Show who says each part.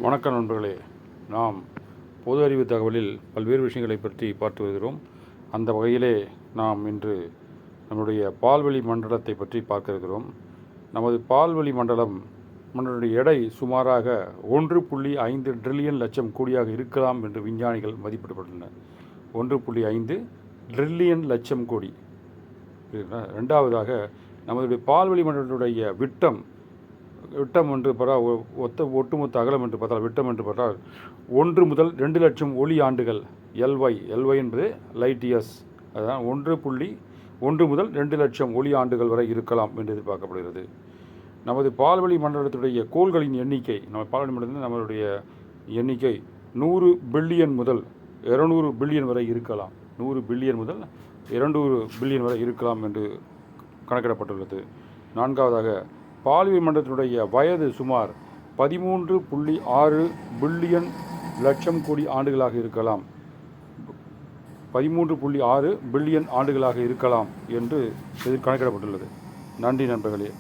Speaker 1: வணக்கம் நண்பர்களே. நாம் பொது அறிவு தகவலில் பல்வேறு விஷயங்களை பற்றி பார்த்து வருகிறோம். அந்த வகையிலே நாம் இன்று நம்முடைய பால்வெளி மண்டலத்தை பற்றி பார்க்க இருக்கிறோம். நமது பால்வெளி மண்டலுடைய எடை சுமாராக 1.5 ட்ரில்லியன் லட்சம் கோடியாக இருக்கலாம் என்று விஞ்ஞானிகள் மதிப்பிடப்பட்டுள்ளனர். 1.5 ட்ரில்லியன் லட்சம் கோடி. ரெண்டாவதாக நமது பால்வெளி மண்டலத்துடைய விட்டம் என்று பார்த்தால் ஒட்டுமொத்த அகலம் என்று பார்த்தால் விட்டம் என்று பார்த்தால் 1 முதல் 2 லட்சம் ஒளி ஆண்டுகள். எல்ஒய் என்பது லைட் இயர்ஸ். அதுதான் 1.1 முதல் 2 லட்சம் ஒளி ஆண்டுகள் வரை இருக்கலாம் என்று எதிர்பார்க்கப்படுகிறது. நமது பால்வெளி மண்டலத்துடைய கோள்களின் எண்ணிக்கை, நம்ம பால்வெளி மண்டலத்தில் நம்மளுடைய எண்ணிக்கை 100 பில்லியன் முதல் 200 பில்லியன் வரை இருக்கலாம். 100 பில்லியன் முதல் 200 பில்லியன் வரை இருக்கலாம் என்று கணக்கிடப்பட்டுள்ளது. நான்காவதாக பால்வெளி மண்டலத்தினுடைய வயது சுமார் 13.6 பில்லியன் லட்சம் கோடி ஆண்டுகளாக இருக்கலாம். 13.6 பில்லியன் ஆண்டுகளாக இருக்கலாம் என்று கணக்கிடப்பட்டுள்ளது. நன்றி நண்பர்களே.